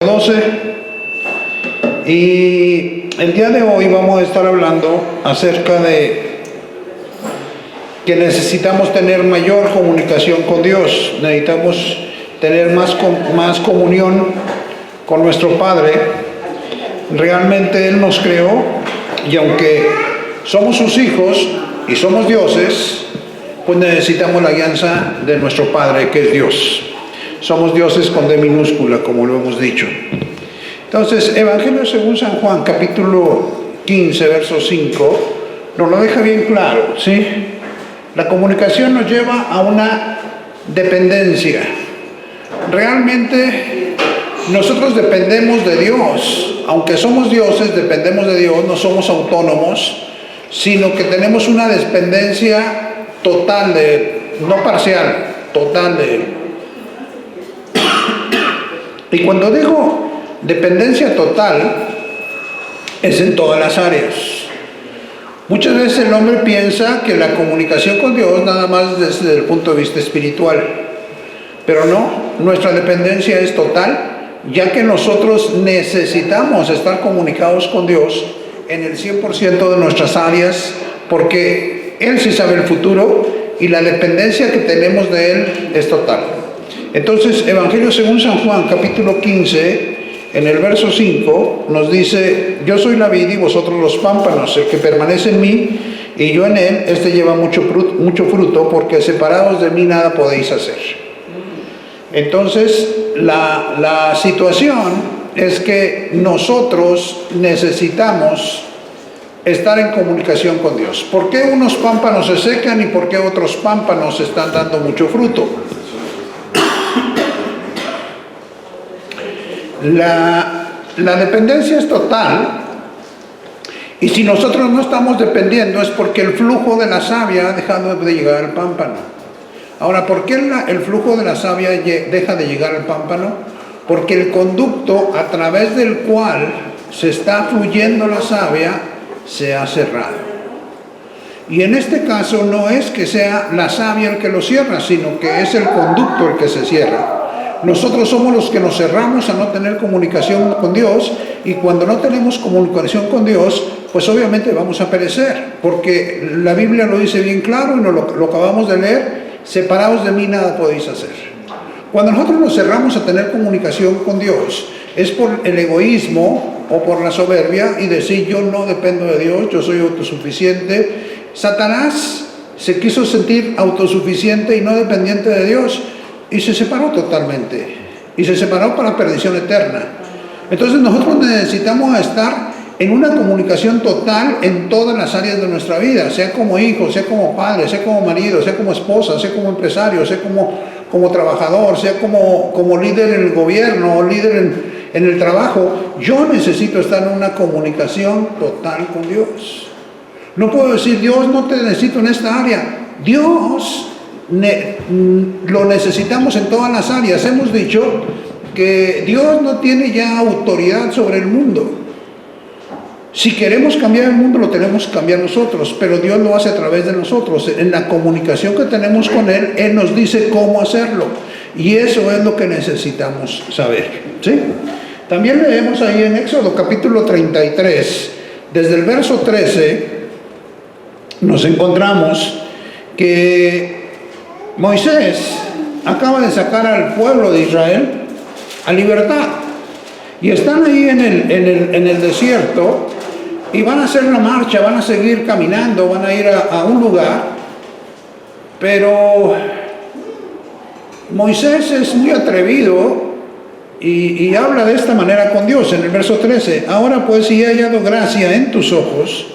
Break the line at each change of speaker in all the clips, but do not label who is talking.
12, y el día de hoy vamos a estar hablando acerca de que necesitamos tener mayor comunicación con Dios, necesitamos tener más comunión con nuestro Padre. Realmente Él nos creó, y aunque somos sus hijos y somos dioses, pues necesitamos la guianza de nuestro Padre, que es Dios. Somos dioses con D minúscula, como lo hemos dicho. Entonces, Evangelio según San Juan, capítulo 15, verso 5, nos lo deja bien claro, ¿sí? La comunicación nos lleva a una dependencia. Realmente, nosotros dependemos de Dios. Aunque somos dioses, dependemos de Dios, no somos autónomos, sino que tenemos una dependencia total de Él, no parcial, total de Él. Y cuando digo dependencia total, es en todas las áreas. Muchas veces el hombre piensa que la comunicación con Dios nada más desde el punto de vista espiritual, pero no, nuestra dependencia es total, ya que nosotros necesitamos estar comunicados con Dios en el 100% de nuestras áreas, porque Él sí sabe el futuro y la dependencia que tenemos de Él es total. Entonces, Evangelio según San Juan, capítulo 15, en el verso 5, nos dice: yo soy la vid y vosotros los pámpanos, el que permanece en mí y yo en él, este lleva mucho fruto, porque separados de mí nada podéis hacer. Entonces, la situación es que nosotros necesitamos estar en comunicación con Dios. ¿Por qué unos pámpanos se secan y por qué otros pámpanos están dando mucho fruto? La dependencia es total, y si nosotros no estamos dependiendo es porque el flujo de la savia ha dejado de llegar al pámpano. Ahora, ¿por qué el flujo de la savia deja de llegar al pámpano? Porque el conducto a través del cual se está fluyendo la savia se ha cerrado. Y en este caso no es que sea la savia el que lo cierra, sino que es el conducto el que se cierra. Nosotros somos los que nos cerramos a no tener comunicación con Dios, y cuando no tenemos comunicación con Dios, pues obviamente vamos a perecer, porque la Biblia lo dice bien claro y lo acabamos de leer: separados de mí nada podéis hacer. Cuando nosotros nos cerramos a tener comunicación con Dios, es por el egoísmo o por la soberbia y decir: yo no dependo de Dios, yo soy autosuficiente. Satanás se quiso sentir autosuficiente y no dependiente de Dios, y se separó totalmente, y se separó para perdición eterna. Entonces nosotros necesitamos estar en una comunicación total en todas las áreas de nuestra vida, sea como hijo, sea como padre, sea como marido, sea como esposa, sea como empresario, sea como trabajador, sea como líder en el gobierno o líder en el trabajo. Yo necesito estar en una comunicación total con Dios. No puedo decir: Dios, no te necesito en esta área. Dios lo necesitamos en todas las áreas. Hemos dicho que Dios no tiene ya autoridad sobre el mundo. Si queremos cambiar el mundo, lo tenemos que cambiar nosotros, pero Dios lo hace a través de nosotros. En la comunicación que tenemos con Él, Él nos dice cómo hacerlo, y eso es lo que necesitamos saber, ¿sí? También leemos ahí en Éxodo capítulo 33, desde el verso 13, nos encontramos que Moisés acaba de sacar al pueblo de Israel a libertad, y están ahí en el desierto, y van a hacer la marcha, van a seguir caminando, van a ir a un lugar, pero Moisés es muy atrevido y habla de esta manera con Dios en el verso 13: ahora pues, si he hallado gracia en tus ojos,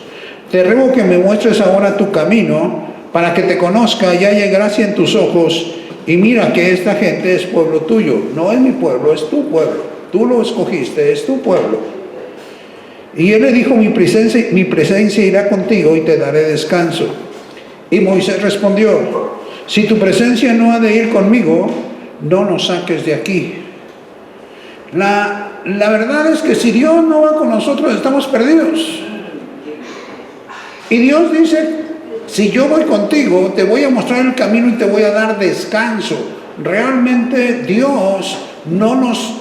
te ruego que me muestres ahora tu camino, para que te conozca y halle gracia en tus ojos, y mira que esta gente es pueblo tuyo. No es mi pueblo, es tu pueblo. Tú lo escogiste, es tu pueblo. Y él le dijo: mi presencia irá contigo y te daré descanso. Y Moisés respondió: si tu presencia no ha de ir conmigo, no nos saques de aquí. La verdad es que si Dios no va con nosotros, estamos perdidos. Y Dios dice: si yo voy contigo, te voy a mostrar el camino y te voy a dar descanso. Realmente Dios no nos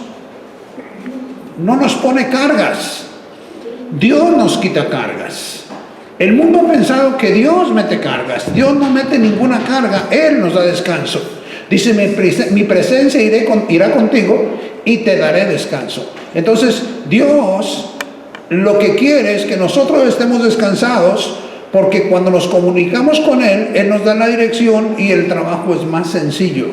no nos pone cargas. Dios nos quita cargas. El mundo ha pensado que Dios mete cargas. Dios no mete ninguna carga, Él nos da descanso. Dice, mi presencia irá contigo y te daré descanso. Entonces, Dios lo que quiere es que nosotros estemos descansados, porque cuando nos comunicamos con Él, Él nos da la dirección y el trabajo es más sencillo.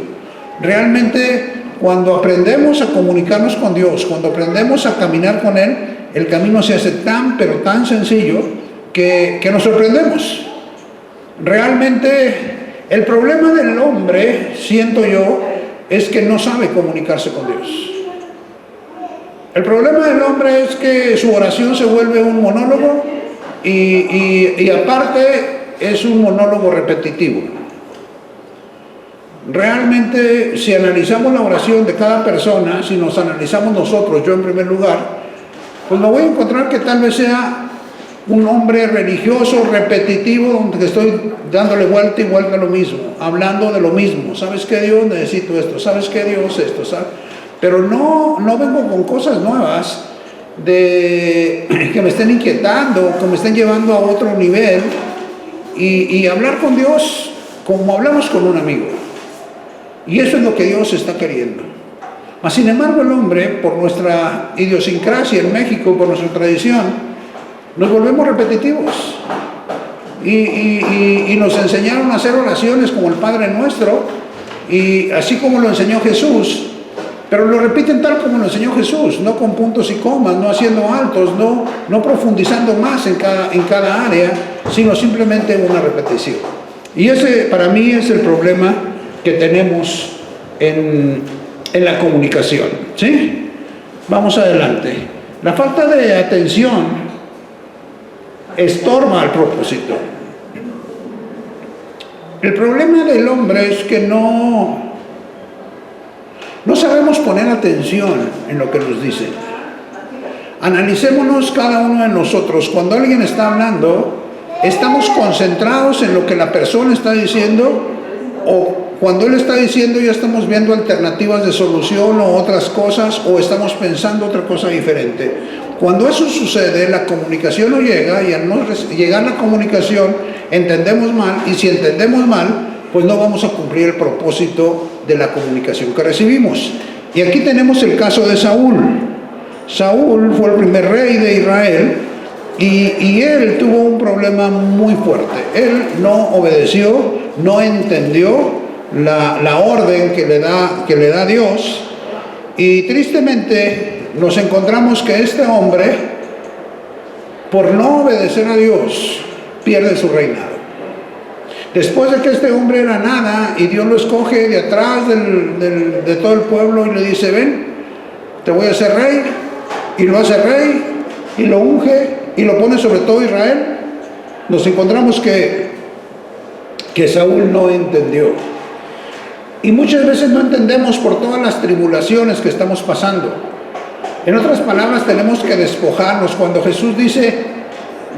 Realmente, cuando aprendemos a comunicarnos con Dios, cuando aprendemos a caminar con Él, el camino se hace tan, pero tan sencillo que nos sorprendemos. Realmente, el problema del hombre, siento yo, es que no sabe comunicarse con Dios. El problema del hombre es que su oración se vuelve un monólogo y aparte es un monólogo repetitivo. Realmente, si analizamos la oración de cada persona, si nos analizamos nosotros, yo en primer lugar, pues me voy a encontrar que tal vez sea un hombre religioso, repetitivo, donde estoy dándole vuelta y vuelta a lo mismo, hablando de lo mismo. ¿Sabes qué, Dios? Necesito esto. ¿Sabes qué, Dios? Esto, ¿sabes? Pero no vengo con cosas nuevas que me estén inquietando, que me estén llevando a otro nivel, y hablar con Dios como hablamos con un amigo. Y eso es lo que Dios está queriendo. Mas, sin embargo, el hombre, por nuestra idiosincrasia en México, por nuestra tradición, nos volvemos repetitivos. Y nos enseñaron a hacer oraciones como el Padre Nuestro, y así como lo enseñó Jesús, pero lo repiten tal como lo enseñó Jesús, no con puntos y comas, no haciendo altos, no profundizando más en cada área, sino simplemente una repetición. Y ese para mí es el problema que tenemos en la comunicación, ¿sí? Vamos adelante. La falta de atención estorba al propósito. El problema del hombre es que no sabemos poner atención en lo que nos dicen. Analicémonos cada uno de nosotros. Cuando alguien está hablando, ¿estamos concentrados en lo que la persona está diciendo? ¿O cuando él está diciendo ya estamos viendo alternativas de solución o otras cosas, o estamos pensando otra cosa diferente? Cuando eso sucede, la comunicación no llega, y al no llegar la comunicación, entendemos mal, y si entendemos mal, pues no vamos a cumplir el propósito de la comunicación que recibimos. Y aquí tenemos el caso de Saúl. Saúl fue el primer rey de Israel, y él tuvo un problema muy fuerte. Él no obedeció, no entendió la orden que le da Dios, y tristemente nos encontramos que este hombre, por no obedecer a Dios, pierde su reinado. Después de que este hombre era nada, y Dios lo escoge de atrás de todo el pueblo y le dice, ven, te voy a hacer rey, y lo hace rey, y lo unge, y lo pone sobre todo Israel, nos encontramos que Saúl no entendió. Y muchas veces no entendemos por todas las tribulaciones que estamos pasando. En otras palabras, tenemos que despojarnos. Cuando Jesús dice,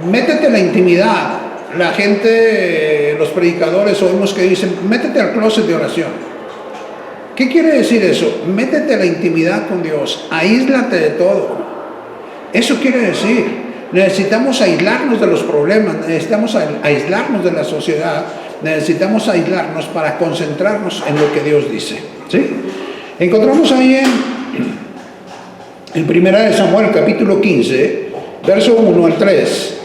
métete en la intimidad, la gente, los predicadores oímos que dicen, métete al closet de oración. ¿Qué quiere decir eso? Métete en la intimidad con Dios, aíslate de todo. Eso quiere decir, necesitamos aislarnos de los problemas, necesitamos aislarnos de la sociedad, necesitamos aislarnos para concentrarnos en lo que Dios dice, ¿sí? Encontramos ahí en 1 Samuel capítulo 15, verso 1 al 3.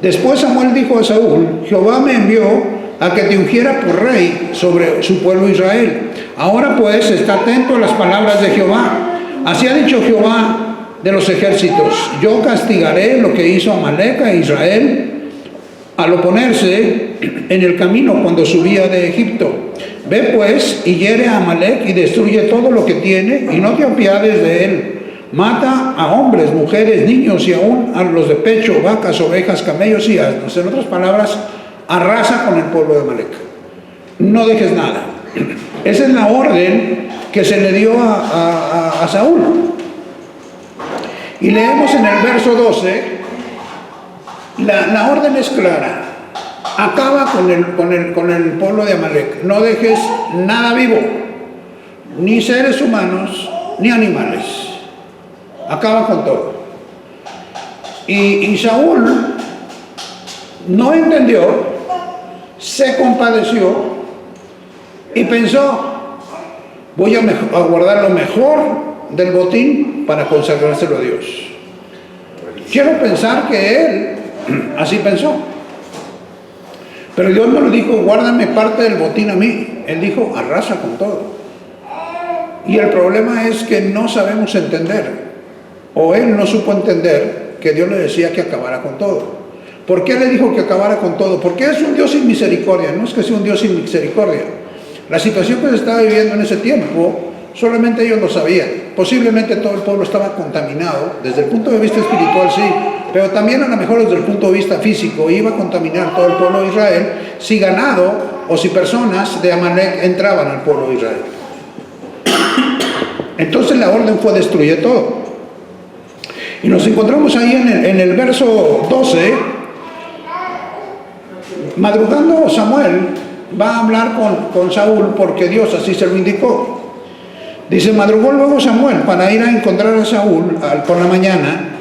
Después Samuel dijo a Saúl, Jehová me envió a que te ungiera por rey sobre su pueblo Israel. Ahora pues, está atento a las palabras de Jehová. Así ha dicho Jehová de los ejércitos, yo castigaré lo que hizo Amalec a Israel al oponerse en el camino cuando subía de Egipto. Ve pues y hiere a Amalec y destruye todo lo que tiene, y no te apiades de él. Mata a hombres, mujeres, niños, y aún a los de pecho, vacas, ovejas, camellos y asnos. En otras palabras, arrasa con el pueblo de Amalec. No dejes nada. Esa es la orden que se le dio a Saúl. Y leemos en el verso 12, la orden es clara. Acaba con el pueblo de Amalec. No dejes nada vivo, ni seres humanos, ni animales. acaba con todo. Y Saúl no entendió, se compadeció y pensó, voy a guardar lo mejor del botín para consagrárselo a Dios. Quiero pensar que él así pensó. Pero Dios no le dijo, guárdame parte del botín a mí. Él dijo, arrasa con todo. Y el problema es que no sabemos entender, o él no supo entender que Dios le decía que acabara con todo. ¿Por qué le dijo que acabara con todo? Porque es un Dios sin misericordia. No es que sea un Dios sin misericordia. La situación que se estaba viviendo en ese tiempo, solamente ellos lo sabían. Posiblemente todo el pueblo estaba contaminado, desde el punto de vista espiritual sí, pero también a lo mejor desde el punto de vista físico iba a contaminar todo el pueblo de Israel si ganado o si personas de Amalek entraban al pueblo de Israel. Entonces la orden fue destruir todo. Y nos encontramos ahí en el verso 12, madrugando Samuel va a hablar con Saúl porque Dios así se lo indicó. Dice, madrugó luego Samuel para ir a encontrar a Saúl por la mañana,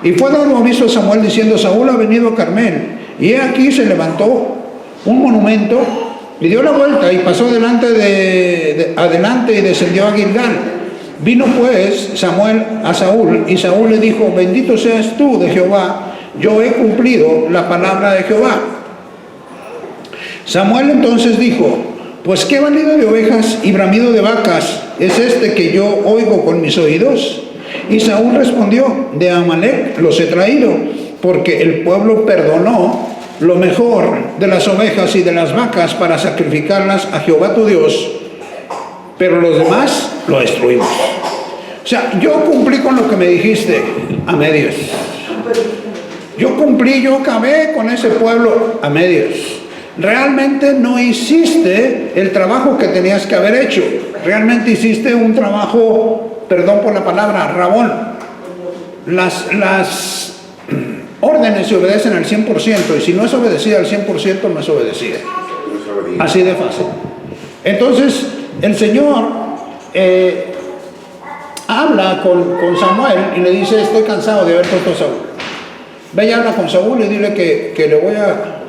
y fue dado aviso a Samuel diciendo, Saúl ha venido a Carmel, y he aquí se levantó un monumento, y dio la vuelta y pasó adelante y descendió a Gilgal. Vino pues Samuel a Saúl, y Saúl le dijo, bendito seas tú de Jehová, yo he cumplido la palabra de Jehová. Samuel entonces dijo, pues qué balido de ovejas y bramido de vacas es este que yo oigo con mis oídos. Y Saúl respondió, de Amalek los he traído, porque el pueblo perdonó lo mejor de las ovejas y de las vacas para sacrificarlas a Jehová tu Dios, pero los demás lo destruimos. O sea, yo cumplí con lo que me dijiste a medias. Yo cumplí, yo acabé con ese pueblo a medias. Realmente no hiciste el trabajo que tenías que haber hecho. Realmente hiciste un trabajo, perdón por la palabra, rabón. Las órdenes se obedecen al 100%, y si no es obedecida al 100%, no es obedecida. Así de fácil. Entonces, el Señor habla con Samuel y le dice, estoy cansado de haber puesto a Saúl. Ve y habla con Saúl y dile que le voy a...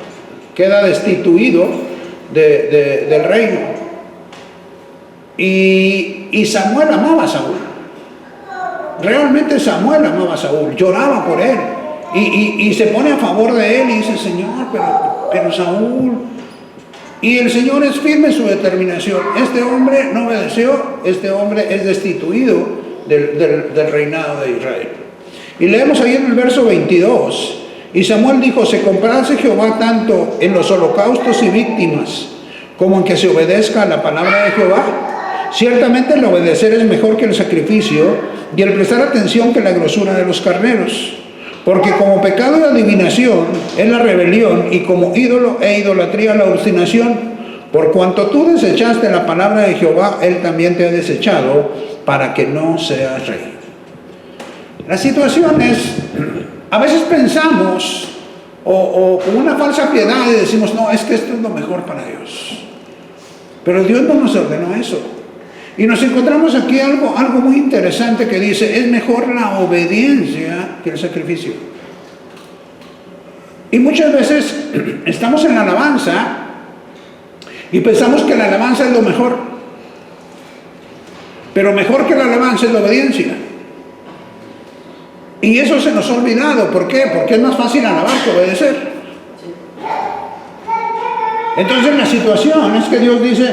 queda destituido del reino. Y Samuel amaba a Saúl. Realmente Samuel amaba a Saúl, lloraba por él. Y se pone a favor de él y dice, Señor, pero Saúl. Y el Señor es firme en su determinación. Este hombre no obedeció, este hombre es destituido del reinado de Israel. Y leemos ahí en el verso 22. Y Samuel dijo, se complace Jehová tanto en los holocaustos y víctimas, como en que se obedezca a la palabra de Jehová. Ciertamente el obedecer es mejor que el sacrificio, y el prestar atención que la grosura de los carneros. Porque como pecado de adivinación es la rebelión, y como ídolo e idolatría la obstinación. Por cuanto tú desechaste la palabra de Jehová, él también te ha desechado, para que no seas rey. La situación es... a veces pensamos, o con una falsa piedad, y decimos, no, es que esto es lo mejor para Dios. Pero Dios no nos ordenó eso. Y nos encontramos aquí algo muy interesante que dice, es mejor la obediencia que el sacrificio. Y muchas veces estamos en la alabanza y pensamos que la alabanza es lo mejor. Pero mejor que la alabanza es la obediencia. Y eso se nos ha olvidado. ¿Por qué? Porque es más fácil alabar que obedecer. Entonces la situación es que Dios dice,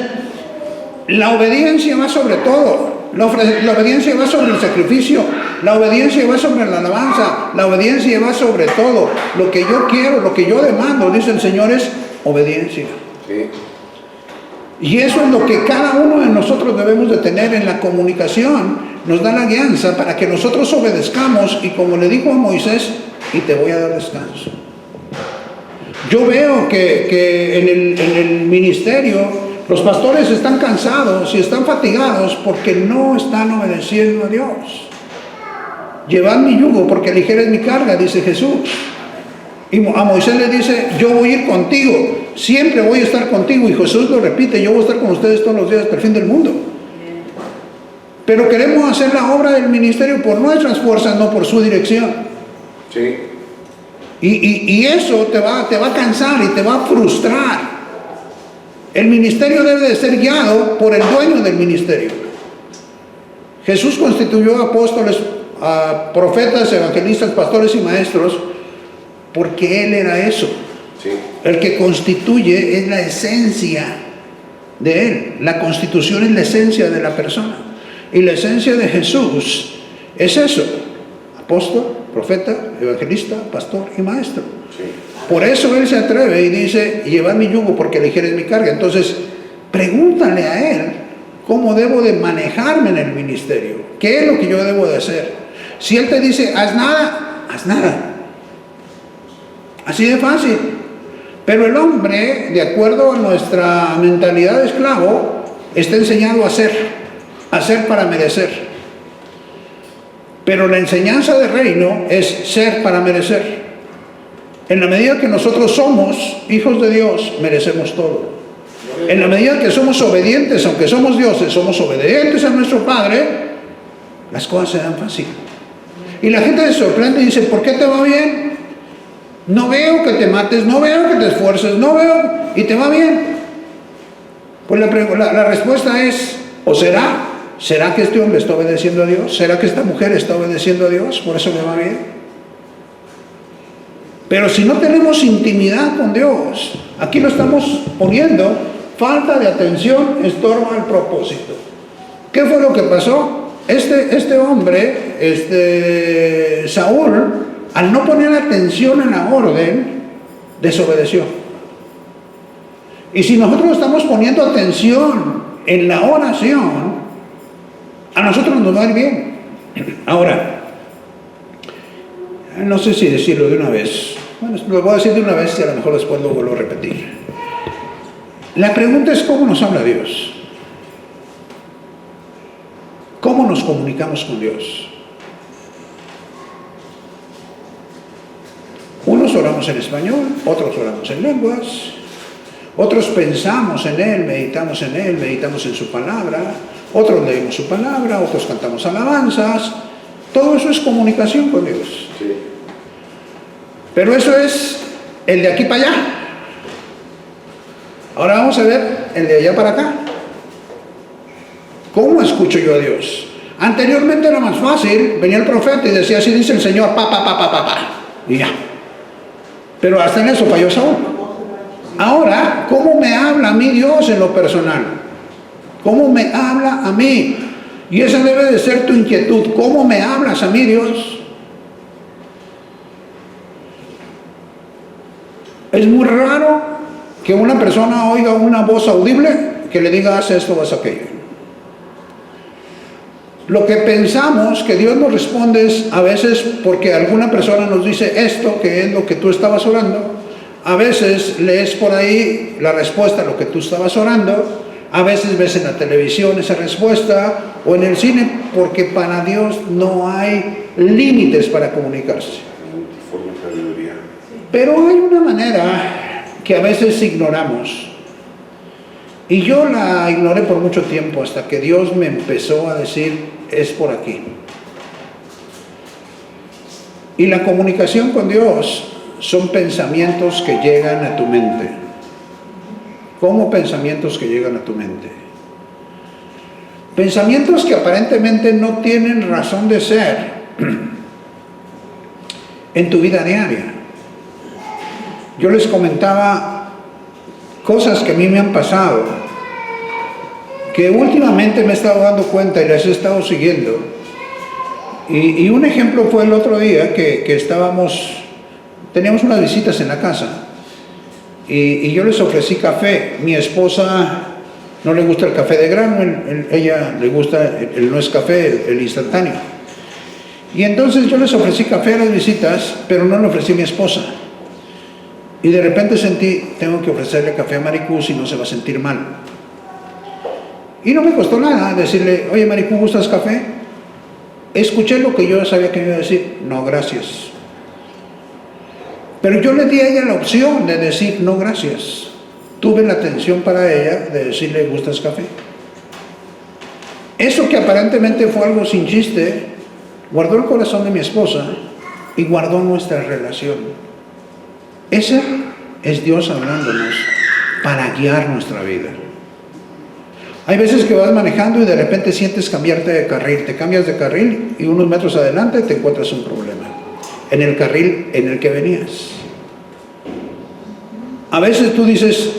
la obediencia va sobre todo. La obediencia va sobre el sacrificio. La obediencia va sobre la alabanza. La obediencia va sobre todo. Lo que yo quiero, lo que yo demando, dice el Señor, es obediencia. Sí. Y eso es lo que cada uno de nosotros debemos de tener en la comunicación. Nos da la guianza para que nosotros obedezcamos, y como le dijo a Moisés, y te voy a dar descanso. Yo veo que en el ministerio los pastores están cansados y están fatigados porque no están obedeciendo a Dios. Llevad mi yugo porque ligera es mi carga, dice Jesús. Y a Moisés le dice, yo voy a ir contigo, siempre voy a estar contigo. Y Jesús lo repite, yo voy a estar con ustedes todos los días hasta el fin del mundo. Pero queremos hacer la obra del ministerio por nuestras fuerzas, no por su dirección.
Sí.
Y eso te va a cansar y te va a frustrar. El ministerio debe de ser guiado por el dueño del ministerio. Jesús constituyó apóstoles, profetas, evangelistas, pastores y maestros porque Él era eso.
Sí.
El que constituye es la esencia de Él. La constitución es la esencia de la persona. Y la esencia de Jesús es eso: apóstol, profeta, evangelista, pastor y maestro.
Sí.
Por eso Él se atreve y dice: llevad mi yugo porque ligera es mi carga. Entonces, pregúntale a Él cómo debo de manejarme en el ministerio. ¿Qué es lo que yo debo de hacer? Si Él te dice, haz nada, haz nada. Así de fácil. Pero el hombre, de acuerdo a nuestra mentalidad de esclavo, está enseñado a hacer para merecer. Pero la enseñanza del reino es ser para merecer. En la medida que nosotros somos hijos de Dios, merecemos todo. En la medida que somos obedientes, aunque somos dioses, somos obedientes a nuestro Padre, las cosas se dan fácil. Y la gente se sorprende y dice: ¿por qué te va bien? No veo que te mates, no veo que te esfuerces, no veo, y te va bien. Pues la respuesta es: ¿o será que este hombre está obedeciendo a Dios? ¿Será que esta mujer está obedeciendo a Dios? Por eso le va bien. Pero si no tenemos intimidad con Dios, aquí lo estamos poniendo: falta de atención estorba el propósito. ¿Qué fue lo que pasó? Este hombre, Saúl, al no poner atención en la orden, desobedeció. Y si nosotros estamos poniendo atención en la oración, a nosotros nos va a ir bien. Ahora, no sé si decirlo de una vez. Bueno, lo voy a decir de una vez y a lo mejor después lo vuelvo a repetir. La pregunta es: ¿cómo nos habla Dios? ¿Cómo nos comunicamos con Dios? Unos oramos en español, otros oramos en lenguas, otros pensamos en Él, meditamos en su palabra, otros leemos su palabra, otros cantamos alabanzas. Todo eso es comunicación con Dios.
Sí.
Pero eso es el de aquí para allá. Ahora vamos a ver el de allá para acá. ¿Cómo escucho yo a Dios? Anteriormente era más fácil, venía el profeta y decía: así dice el Señor, y ya. Pero hasta en eso falló Saúl. Ahora, ¿cómo me habla a mí Dios en lo personal? ¿Cómo me habla a mí? Y esa debe de ser tu inquietud. ¿Cómo me hablas a mí, Dios? Es muy raro que una persona oiga una voz audible que le diga: haz esto, haz aquello. Lo que pensamos que Dios nos responde es a veces porque alguna persona nos dice esto, que es lo que tú estabas orando. A veces lees por ahí la respuesta a lo que tú estabas orando. A veces ves en la televisión esa respuesta o en el cine, porque para Dios no hay límites para comunicarse. Pero hay una manera que a veces ignoramos. Y yo la ignoré por mucho tiempo hasta que Dios me empezó a decir: es por aquí. Y la comunicación con Dios son pensamientos que llegan a tu mente. ¿Cómo pensamientos que llegan a tu mente? Pensamientos que aparentemente no tienen razón de ser en tu vida diaria. Yo les comentaba cosas que a mí me han pasado, que últimamente me he estado dando cuenta y las he estado siguiendo. Y un ejemplo fue el otro día que teníamos unas visitas en la casa y yo les ofrecí café. Mi esposa no le gusta el café de grano, ella le gusta el no es café, el instantáneo. Y entonces yo les ofrecí café a las visitas, pero no le ofrecí a mi esposa. Y de repente sentí: tengo que ofrecerle café a Maricú, si no se va a sentir mal. Y no me costó nada decirle: oye, Maricú, ¿gustas café? Escuché lo que yo sabía que me iba a decir: no, gracias. Pero yo le di a ella la opción de decir: no, gracias. Tuve la atención para ella de decirle: ¿gustas café? Eso que aparentemente fue algo sin chiste, guardó el corazón de mi esposa y guardó nuestra relación. Ese es Dios hablándonos para guiar nuestra vida. Hay veces que vas manejando y de repente sientes cambiarte de carril. Te cambias de carril y unos metros adelante te encuentras un problema en el carril en el que venías. A veces tú dices,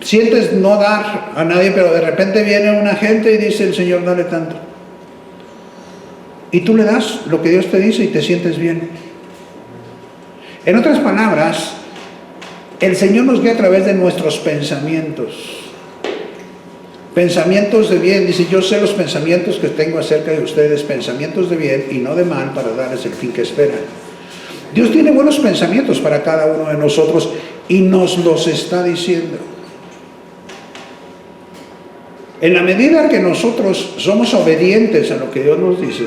sientes no dar a nadie, pero de repente viene una gente y dice el Señor, dale tanto. Y tú le das lo que Dios te dice y te sientes bien. En otras palabras, el Señor nos guía a través de nuestros pensamientos. Pensamientos de bien. Dice, yo sé los pensamientos que tengo acerca de ustedes, pensamientos de bien y no de mal, para darles el fin que esperan. Dios tiene buenos pensamientos para cada uno de nosotros y nos los está diciendo. En la medida que nosotros somos obedientes a lo que Dios nos dice,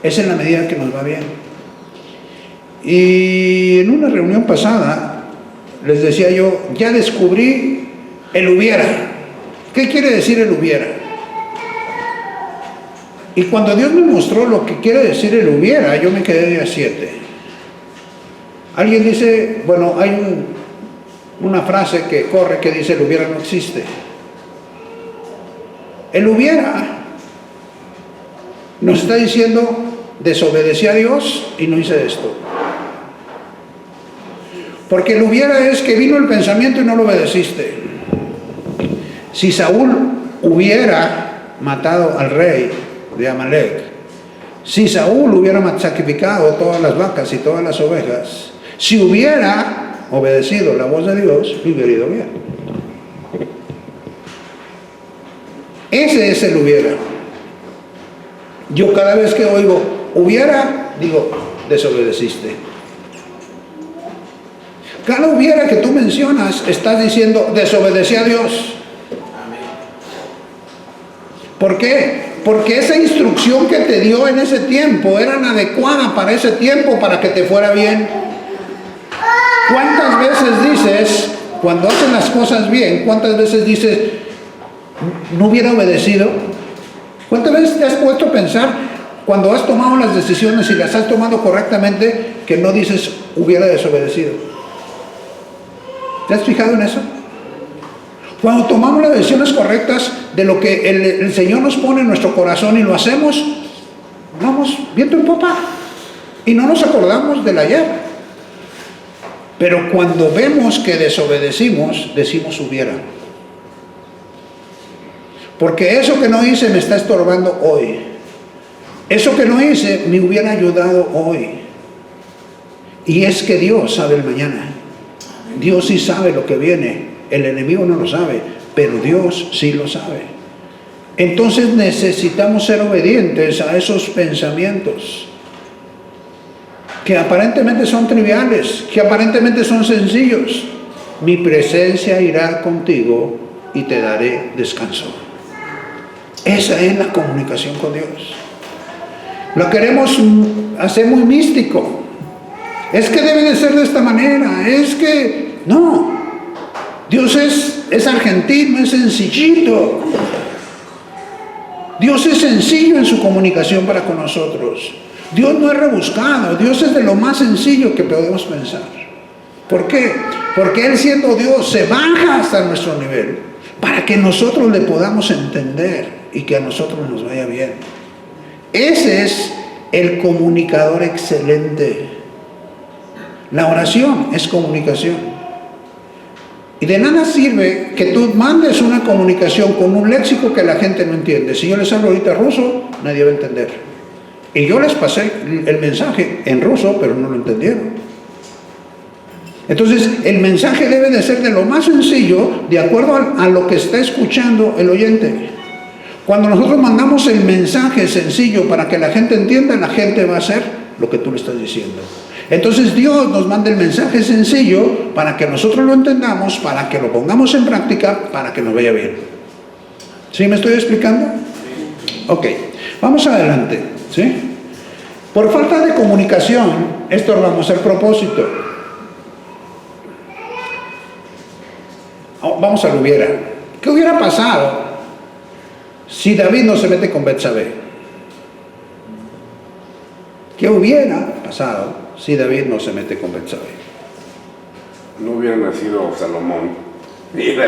es en la medida que nos va bien. Y en una reunión pasada, les decía yo, ya descubrí el hubiera. ¿Qué quiere decir el hubiera? Y cuando Dios me mostró lo que quiere decir el hubiera, yo me quedé de a 7. Alguien dice, bueno, hay una frase que corre que dice el hubiera no existe. El hubiera nos está diciendo, desobedecí a Dios y no hice esto. Porque el hubiera es que vino el pensamiento y no lo obedeciste. Si Saúl hubiera matado al rey de Amalek, si Saúl hubiera sacrificado todas las vacas y todas las ovejas, si hubiera obedecido la voz de Dios, hubiera ido bien. Ese es el hubiera. Yo cada vez que oigo hubiera, digo, desobedeciste. Cada hubiera que tú mencionas, estás diciendo, desobedecí a Dios. ¿Por qué? Porque esa instrucción que te dio en ese tiempo era adecuada para ese tiempo, para que te fuera bien. ¿Cuántas veces dices, cuando hacen las cosas bien, cuántas veces dices, no hubiera obedecido? ¿Cuántas veces te has puesto a pensar, cuando has tomado las decisiones y las has tomado correctamente, que no dices, hubiera desobedecido? ¿Te has fijado en eso? Cuando tomamos las decisiones correctas de lo que el Señor nos pone en nuestro corazón y lo hacemos, vamos viento en popa y no nos acordamos del ayer. Pero cuando vemos que desobedecimos, decimos hubiera. Porque eso que no hice me está estorbando hoy. Eso que no hice me hubiera ayudado hoy. Y es que Dios sabe el mañana. Dios sí sabe lo que viene. El enemigo no lo sabe, pero Dios sí lo sabe. Entonces necesitamos ser obedientes a esos pensamientos que aparentemente son triviales, que aparentemente son sencillos. Mi presencia irá contigo y te daré descanso. Esa es la comunicación con Dios. Lo queremos hacer muy místico. Es que debe de ser de esta manera. Es que no. Dios es argentino, es sencillito. Dios es sencillo en su comunicación para con nosotros. Dios no es rebuscado. Dios es de lo más sencillo que podemos pensar. ¿Por qué? Porque Él, siendo Dios, se baja hasta nuestro nivel para que nosotros le podamos entender y que a nosotros nos vaya bien. Ese es el comunicador excelente. La oración es comunicación. Y de nada sirve que tú mandes una comunicación con un léxico que la gente no entiende. Si yo les hablo ahorita ruso, nadie va a entender. Y yo les pasé el mensaje en ruso, pero no lo entendieron. Entonces, el mensaje debe de ser de lo más sencillo, de acuerdo a lo que está escuchando el oyente. Cuando nosotros mandamos el mensaje sencillo para que la gente entienda, la gente va a hacer lo que tú le estás diciendo. Entonces Dios nos manda el mensaje sencillo para que nosotros lo entendamos, para que lo pongamos en práctica, para que nos vaya bien. ¿Sí me estoy explicando? Ok, vamos adelante. ¿Sí? Por falta de comunicación, estorbamos el propósito. Vamos al hubiera. ¿Qué hubiera pasado si David no se mete con Betsabé? ¿Qué hubiera pasado si David no se mete con Betsabé?
No hubiera nacido Salomón. Era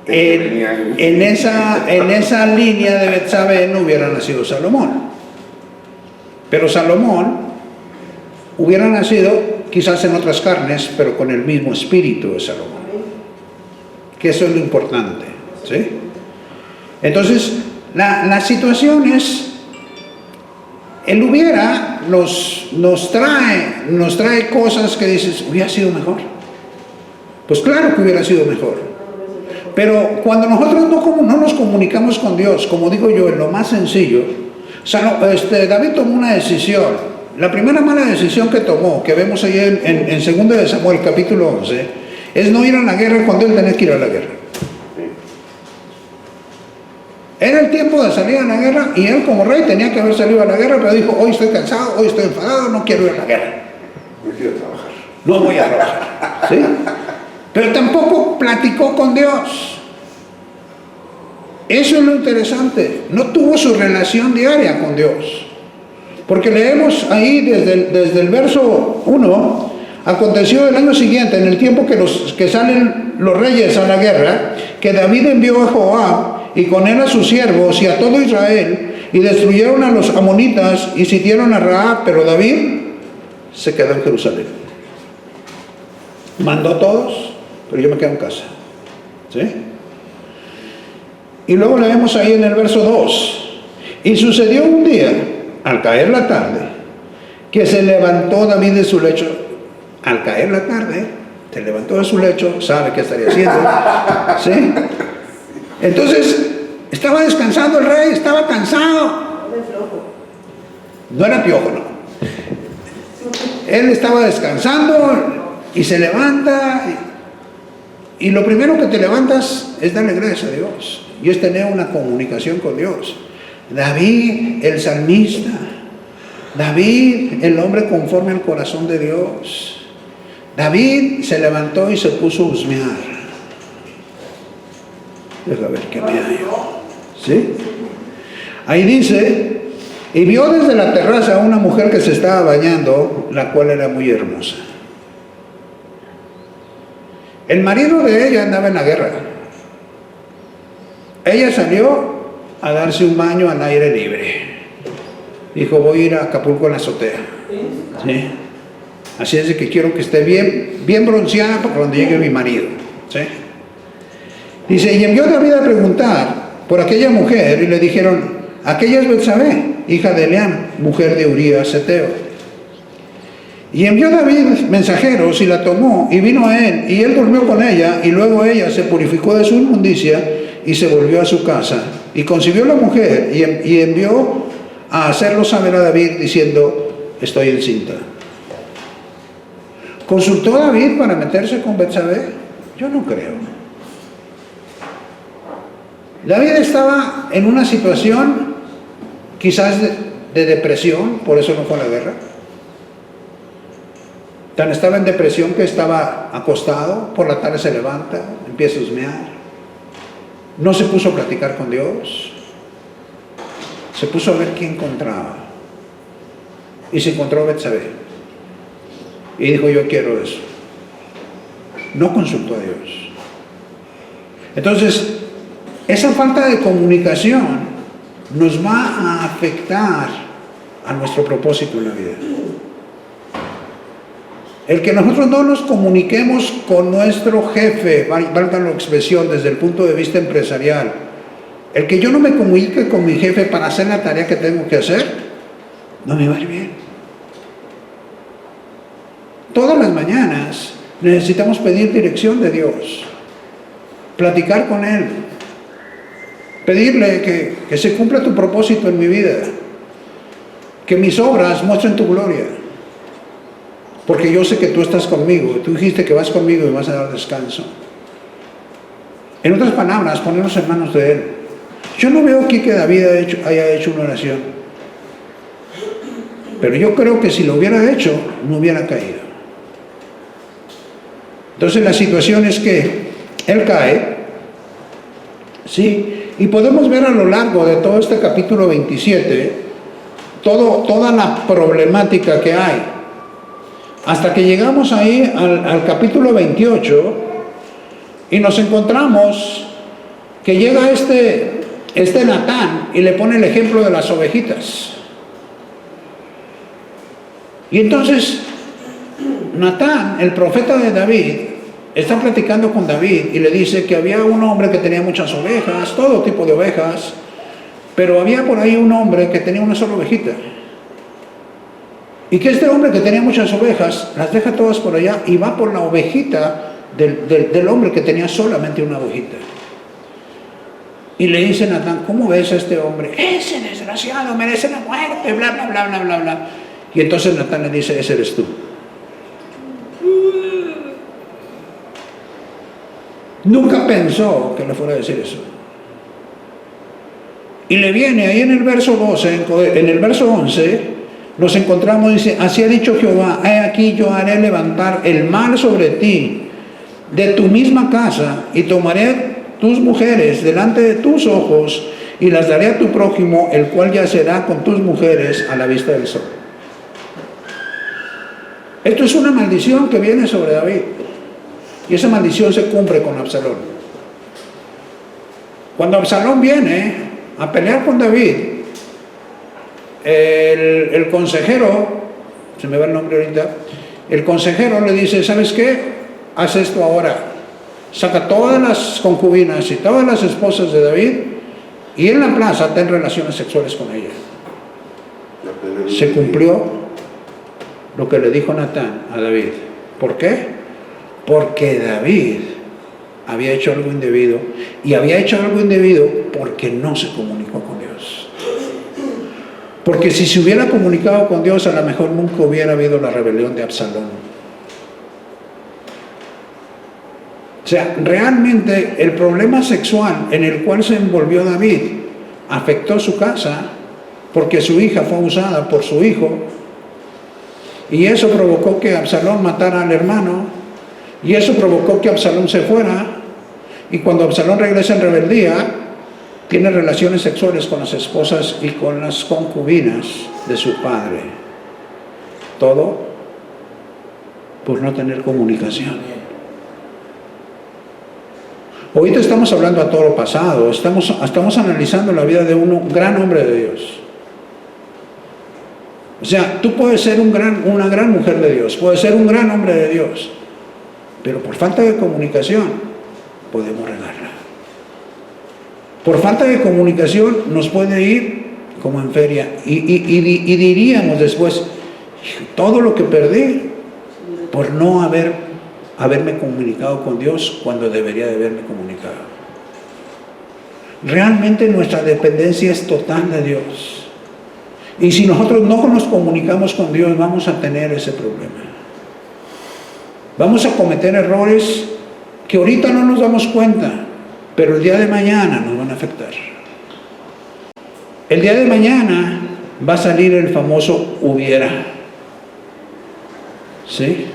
en esa línea de Betsabé no hubiera nacido Salomón. Pero Salomón hubiera nacido quizás en otras carnes, pero con el mismo espíritu de Salomón. Que eso es lo importante, ¿sí? Entonces, la situación es, el hubiera nos trae cosas que dices, hubiera sido mejor. Pues claro que hubiera sido mejor. Pero cuando nosotros no nos comunicamos con Dios, como digo yo, en lo más sencillo, David tomó una decisión. La primera mala decisión que tomó, que vemos ahí en 2 de Samuel, capítulo 11, es no ir a la guerra cuando él tenía que ir a la guerra. Era el tiempo de salir a la guerra y él como rey tenía que haber salido a la guerra, pero dijo, hoy estoy cansado, hoy estoy enfadado, no quiero ir a la guerra.
No quiero trabajar.
No voy a trabajar. ¿Sí? Pero tampoco platicó con Dios. Eso es lo interesante. No tuvo su relación diaria con Dios. Porque leemos ahí desde el verso 1, aconteció el año siguiente, en el tiempo que salen los reyes a la guerra, que David envió a Joab y con él a sus siervos y a todo Israel, y destruyeron a los amonitas y sitiaron a Rahab, pero David se quedó en Jerusalén. Mandó a todos, pero yo me quedo en casa. ¿Sí? Y luego leemos ahí en el verso 2, y sucedió un día, al caer la tarde, que se levantó David de su lecho. Al caer la tarde, se levantó de su lecho, sabe qué estaría haciendo. ¿Sí? Entonces, estaba descansando el rey, estaba cansado. No era piojo, no. Él estaba descansando y se levanta. Y lo primero que te levantas es darle gracias a Dios. Y es tener una comunicación con Dios. David, el salmista. David, el hombre conforme al corazón de Dios. David se levantó y se puso a husmear. Deja ver qué me hallo. ¿Sí? Ahí dice, y vio desde la terraza a una mujer que se estaba bañando, la cual era muy hermosa. El marido de ella andaba en la guerra. Ella salió a darse un baño al aire libre. Dijo, voy a ir a Acapulco en la azotea. ¿Sí? Así es de que quiero que esté bien bronceada para cuando llegue mi marido. ¿Sí? Dice, y envió David a preguntar por aquella mujer, y le dijeron, aquella es Betsabé, hija de Eliam, mujer de Urías Heteo. Y envió David mensajeros y la tomó, y vino a él, y él durmió con ella, y luego ella se purificó de su inmundicia, y se volvió a su casa. Y concibió la mujer, y envió a hacerlo saber a David, diciendo, estoy encinta. ¿Consultó David para meterse con Betsabé? Yo no creo. David estaba en una situación quizás de depresión, por eso no fue a la guerra. Tan estaba en depresión que estaba acostado, por la tarde se levanta, empieza a husmear. No se puso a platicar con Dios, se puso a ver qué encontraba. Y se encontró a Betsabé. Y dijo, yo quiero eso. No consultó a Dios. Entonces, esa falta de comunicación nos va a afectar a nuestro propósito en la vida. El que nosotros no nos comuniquemos con nuestro jefe, valga la expresión desde el punto de vista empresarial, el que yo no me comunique con mi jefe para hacer la tarea que tengo que hacer, no me va a ir bien. Todas las mañanas necesitamos pedir dirección de Dios, platicar con Él, pedirle que se cumpla tu propósito en mi vida, que mis obras muestren tu gloria, porque yo sé que tú estás conmigo, tú dijiste que vas conmigo y me vas a dar descanso. En otras palabras, ponernos en manos de Él. Yo no veo aquí que David haya hecho una oración, pero yo creo que si lo hubiera hecho, no hubiera caído. Entonces la situación es que él cae, ¿sí? Y podemos ver a lo largo de todo este capítulo 27, toda la problemática que hay. Hasta que llegamos ahí al capítulo 28 y nos encontramos que llega este Natán y le pone el ejemplo de las ovejitas. Y entonces Natán, el profeta de David, está platicando con David y le dice que había un hombre que tenía muchas ovejas, todo tipo de ovejas, pero había por ahí un hombre que tenía una sola ovejita. Y que este hombre que tenía muchas ovejas las deja todas por allá y va por la ovejita del hombre que tenía solamente una ovejita. Y le dice Natán, ¿cómo ves a este hombre? Ese desgraciado merece la muerte, bla, bla, bla, bla, bla, bla. Y entonces Natán le dice, ese eres tú. Nunca pensó que le fuera a decir eso. Y le viene ahí en el verso 12, en el verso 11, nos encontramos, dice, así ha dicho Jehová, he aquí yo haré levantar el mal sobre ti, de tu misma casa, y tomaré tus mujeres delante de tus ojos, y las daré a tu prójimo, el cual yacerá con tus mujeres a la vista del sol. Esto es una maldición que viene sobre David. Y esa maldición se cumple con Absalón. Cuando Absalón viene a pelear con David, el consejero, se me va el nombre ahorita, el consejero le dice, ¿sabes qué? Haz esto ahora. Saca todas las concubinas y todas las esposas de David y en la plaza ten relaciones sexuales con ella. Se cumplió lo que le dijo Natán a David. ¿Por qué? Porque David había hecho algo indebido, y había hecho algo indebido porque no se comunicó con Dios. Porque si se hubiera comunicado con Dios, a lo mejor nunca hubiera habido la rebelión de Absalón. O sea, realmente el problema sexual en el cual se envolvió David afectó su casa, porque su hija fue usada por su hijo, y eso provocó que Absalón matara al hermano, y eso provocó que Absalón se fuera, y cuando Absalón regresa en rebeldía, tiene relaciones sexuales con las esposas y con las concubinas de su padre. Todo por no tener comunicación. Ahorita estamos hablando a todo lo pasado, estamos analizando la vida de un gran hombre de Dios. O sea, tú puedes ser una gran mujer de Dios, puedes ser un gran hombre de Dios, pero por falta de comunicación podemos regarla. Por falta de comunicación nos puede ir como en feria y diríamos después, todo lo que perdí por no haberme comunicado con Dios cuando debería de haberme comunicado. Realmente nuestra dependencia es total de Dios. Y si nosotros no nos comunicamos con Dios, vamos a tener ese problema. Vamos a cometer errores que ahorita no nos damos cuenta, pero el día de mañana nos van a afectar. El día de mañana va a salir el famoso hubiera. ¿Sí?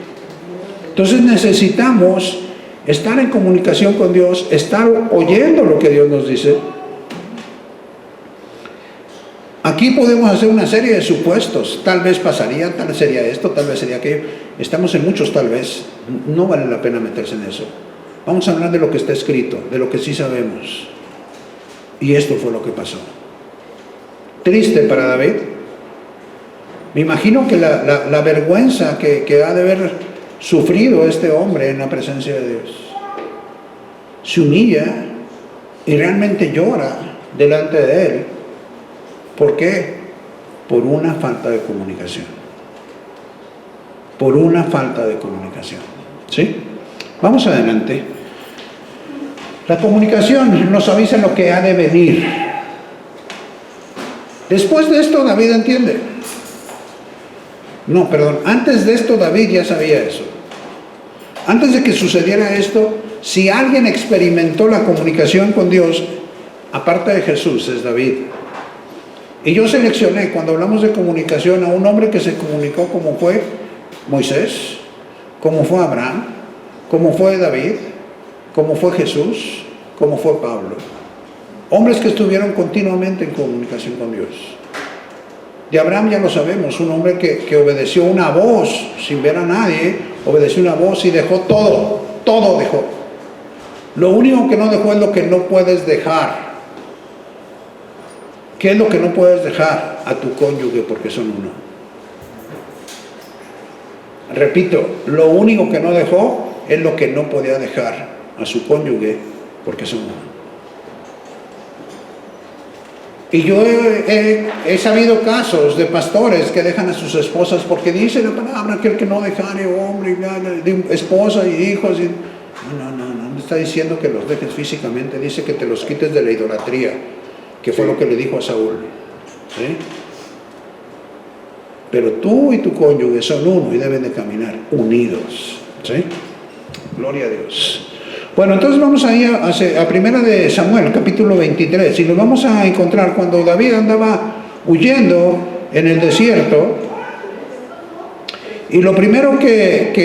Entonces necesitamos estar en comunicación con Dios, estar oyendo lo que Dios nos dice. Aquí podemos hacer una serie de supuestos. Tal vez pasaría, tal vez sería esto, tal vez sería aquello. Estamos en muchos tal vez. No vale la pena meterse en eso. Vamos a hablar de lo que está escrito, de lo que sí sabemos. Y esto fue lo que pasó. Triste para David. Me imagino que la vergüenza que ha de haber sufrido este hombre en la presencia de Dios. Se humilla y realmente llora delante de él. ¿Por qué? Por una falta de comunicación. Por una falta de comunicación. ¿Sí? Vamos adelante. La comunicación nos avisa lo que ha de venir. Después de esto David entiende. No, perdón. Antes de esto David ya sabía eso. Antes de que sucediera esto, si alguien experimentó la comunicación con Dios, aparte de Jesús, es David. Y yo seleccioné, cuando hablamos de comunicación, a un hombre que se comunicó como fue Moisés, como fue Abraham, como fue David, como fue Jesús, como fue Pablo. Hombres que estuvieron continuamente en comunicación con Dios. De Abraham ya lo sabemos, un hombre que obedeció una voz sin ver a nadie, obedeció una voz y dejó todo, todo dejó. Lo único que no dejó es lo que no puedes dejar. ¿Qué es lo que no puedes dejar? A tu cónyuge, porque son uno. Repito, lo único que no dejó es lo que no podía dejar a su cónyuge, porque son uno. Y yo he sabido casos de pastores que dejan a sus esposas porque dice la palabra que el que no dejare hombre, de esposa y hijos. No está diciendo que los dejes físicamente, dice que te los quites de la idolatría, que fue lo que le dijo a Saúl. ¿Sí? Pero tú y tu cónyuge son uno y deben de caminar unidos. ¿Sí? Gloria a Dios. Bueno, entonces vamos a ir a Primera de Samuel, capítulo 23, y nos vamos a encontrar cuando David andaba huyendo en el desierto, y lo primero que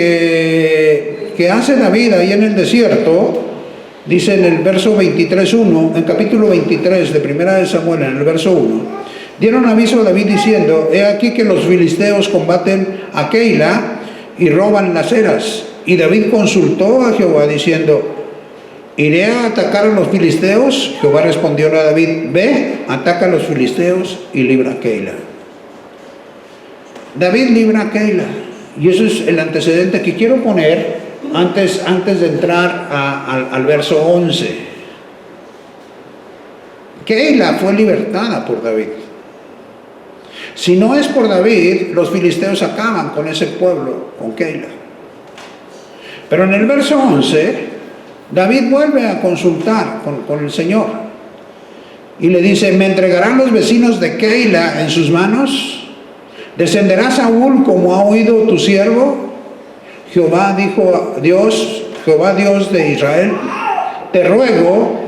hace David ahí en el desierto, dice en el verso 23:1, en capítulo 23 de Primera de Samuel, en el verso 1, dieron aviso a David diciendo: he aquí que los filisteos combaten a Keila y roban las eras. Y David consultó a Jehová diciendo: ¿iré a atacar a los filisteos? Jehová respondió a David: ve, ataca a los filisteos y libra a Keila. David libra a Keila. Y eso es el antecedente que quiero poner antes de entrar al verso 11. Keila fue libertada por David. Si no es por David, los filisteos acaban con ese pueblo, con Keila. Pero en el verso 11, David vuelve a consultar con el Señor y le dice: ¿me entregarán los vecinos de Keila en sus manos? ¿Descenderá Saúl como ha oído tu siervo? Jehová dijo Jehová Dios de Israel: te ruego